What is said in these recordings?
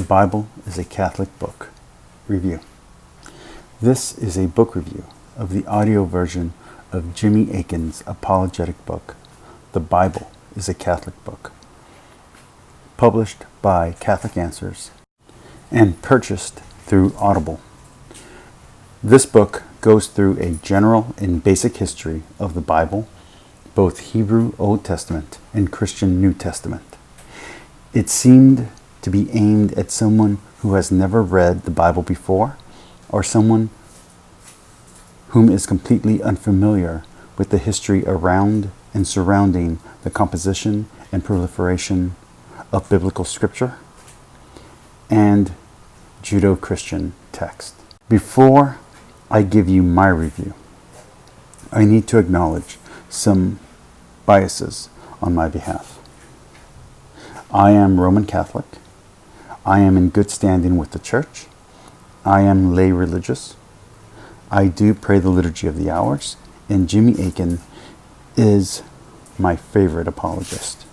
The Bible is a Catholic Book Review. This is a book review of the audio version of Jimmy Akin's apologetic book, The Bible is a Catholic Book, published by Catholic Answers and purchased through Audible. This book goes through a general and basic history of the Bible, both Hebrew Old Testament and Christian New Testament. It seemed to be aimed at someone who has never read the Bible before, or someone whom is completely unfamiliar with the history around and surrounding the composition and proliferation of biblical scripture and Judeo-Christian text. Before I give you my review, I need to acknowledge some biases on my behalf. I am Roman Catholic. I am in good standing with the Church. I am lay religious. I do pray the Liturgy of the Hours, and Jimmy Akin is my favorite apologist.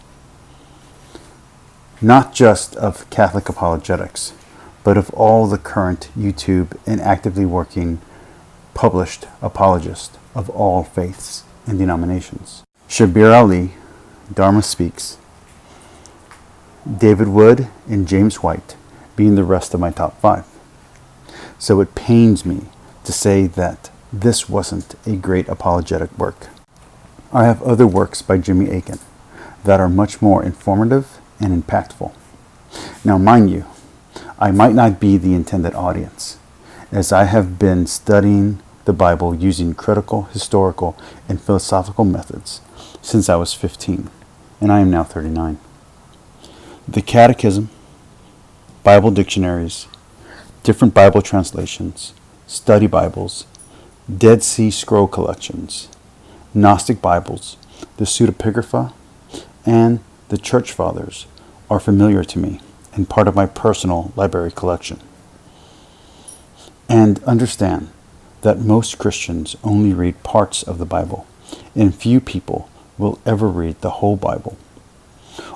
Not just of Catholic apologetics, but of all the current YouTube and actively working published apologists of all faiths and denominations. Shabir Ali, Dharma Speaks, David Wood, and James White being the rest of my top 5. So it pains me to say that this wasn't a great apologetic work. I have other works by Jimmy Akin that are much more informative and impactful. Now, mind you, I might not be the intended audience, as I have been studying the Bible using critical, historical, and philosophical methods since I was 15, and I am now 39. The Catechism, Bible dictionaries, different Bible translations, study Bibles, Dead Sea Scroll collections, Gnostic Bibles, the Pseudepigrapha, and the Church Fathers are familiar to me and part of my personal library collection. And understand that most Christians only read parts of the Bible, and few people will ever read the whole Bible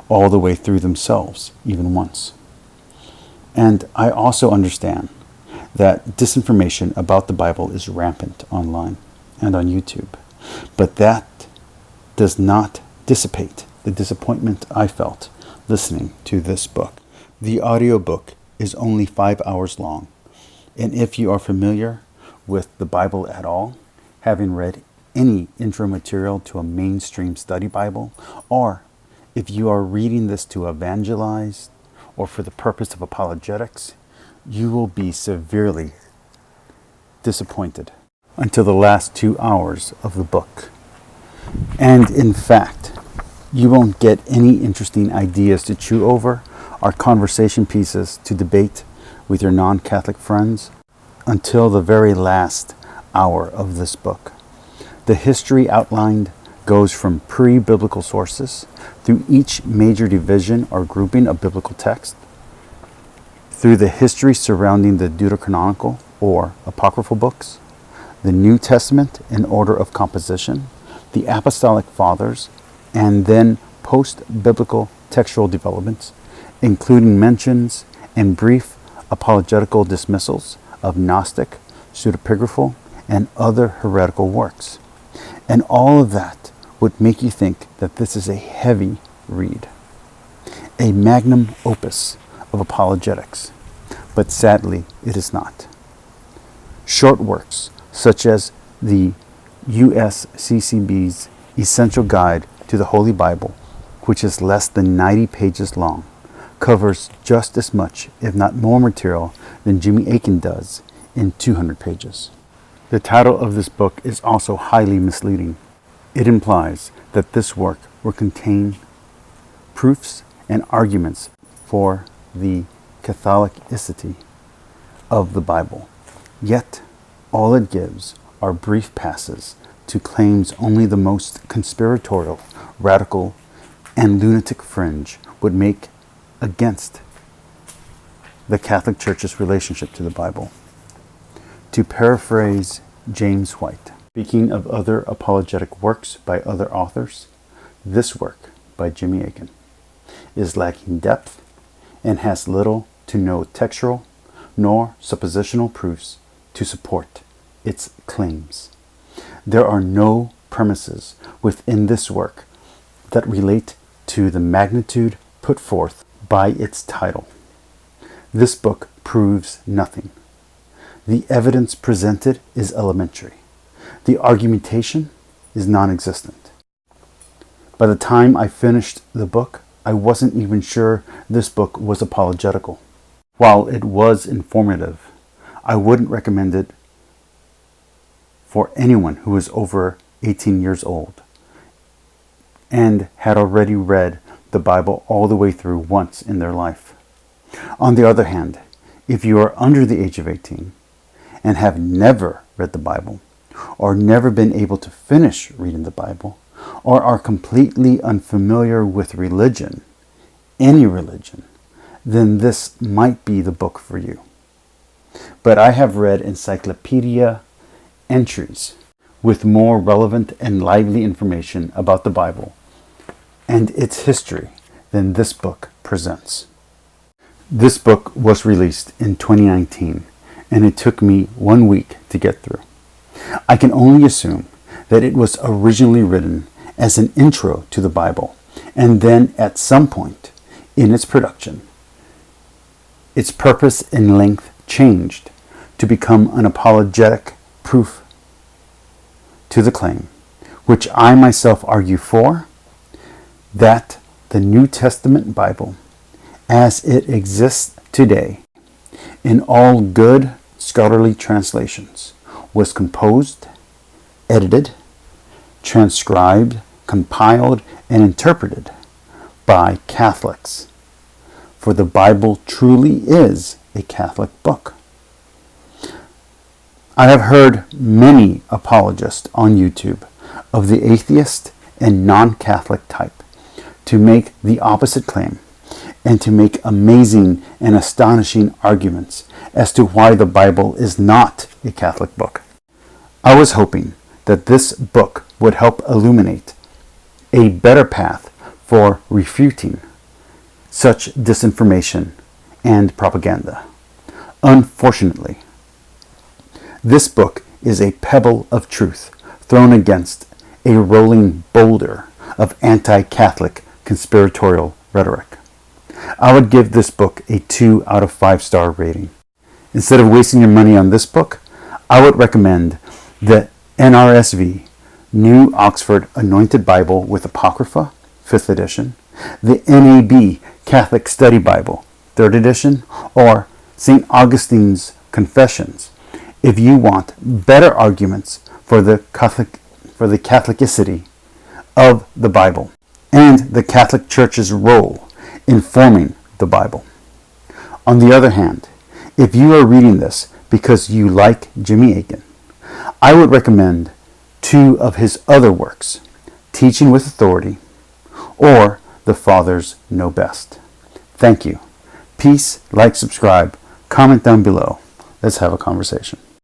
all the way through themselves, even once. And I also understand that disinformation about the Bible is rampant online and on YouTube, but that does not dissipate the disappointment I felt listening to this book. The audiobook is only 5 hours long, and if you are familiar with the Bible at all, having read any intro material to a mainstream study Bible, or if you are reading this to evangelize or for the purpose of apologetics, you will be severely disappointed until the last 2 hours of the book. And in fact, you won't get any interesting ideas to chew over or conversation pieces to debate with your non-Catholic friends until the very last hour of this book. The history outlined goes from pre-biblical sources through each major division or grouping of biblical text, through the history surrounding the deuterocanonical or apocryphal books, the New Testament in order of composition, the Apostolic Fathers, and then post-biblical textual developments, including mentions and brief apologetical dismissals of Gnostic, pseudepigraphal, and other heretical works. And all of that would make you think that this is a heavy read, a magnum opus of apologetics, but sadly it is not. Short works such as the USCCB's Essential Guide to the Holy Bible, which is less than 90 pages long, covers just as much, if not more material than Jimmy Akin does in 200 pages. The title of this book is also highly misleading. It implies that this work will contain proofs and arguments for the Catholicity of the Bible. Yet, all it gives are brief passes to claims only the most conspiratorial, radical, and lunatic fringe would make against the Catholic Church's relationship to the Bible. To paraphrase James White, speaking of other apologetic works by other authors, this work by Jimmy Akin is lacking depth and has little to no textual nor suppositional proofs to support its claims. There are no premises within this work that relate to the magnitude put forth by its title. This book proves nothing. The evidence presented is elementary. The argumentation is non-existent. By the time I finished the book, I wasn't even sure this book was apologetical. While it was informative, I wouldn't recommend it for anyone who is over 18 years old and had already read the Bible all the way through once in their life. On the other hand, if you are under the age of 18 and have never read the Bible, or never been able to finish reading the Bible, or are completely unfamiliar with religion, any religion, then this might be the book for you. But I have read encyclopedia entries with more relevant and lively information about the Bible and its history than this book presents. This book was released in 2019, and it took me 1 week to get through. I can only assume that it was originally written as an intro to the Bible, and then at some point in its production, its purpose and length changed to become an apologetic proof to the claim, which I myself argue for, that the New Testament Bible, as it exists today, in all good scholarly translations, was composed, edited, transcribed, compiled, and interpreted by Catholics. For the Bible truly is a Catholic book. I have heard many apologists on YouTube of the atheist and non-Catholic type to make the opposite claim and to make amazing and astonishing arguments as to why the Bible is not a Catholic book. I was hoping that this book would help illuminate a better path for refuting such disinformation and propaganda. Unfortunately, this book is a pebble of truth thrown against a rolling boulder of anti-Catholic conspiratorial rhetoric. I would give this book a 2 out of 5 star rating. Instead of wasting your money on this book, I would recommend the NRSV, New Oxford Anointed Bible with Apocrypha, 5th edition, the NAB Catholic Study Bible, 3rd edition, or St. Augustine's Confessions, if you want better arguments for the Catholicity of the Bible and the Catholic Church's role in forming the Bible. On the other hand, if you are reading this because you like Jimmy Akin, I would recommend 2 of his other works, Teaching with Authority or The Fathers Know Best. Thank you. Peace, like, subscribe, comment down below. Let's have a conversation.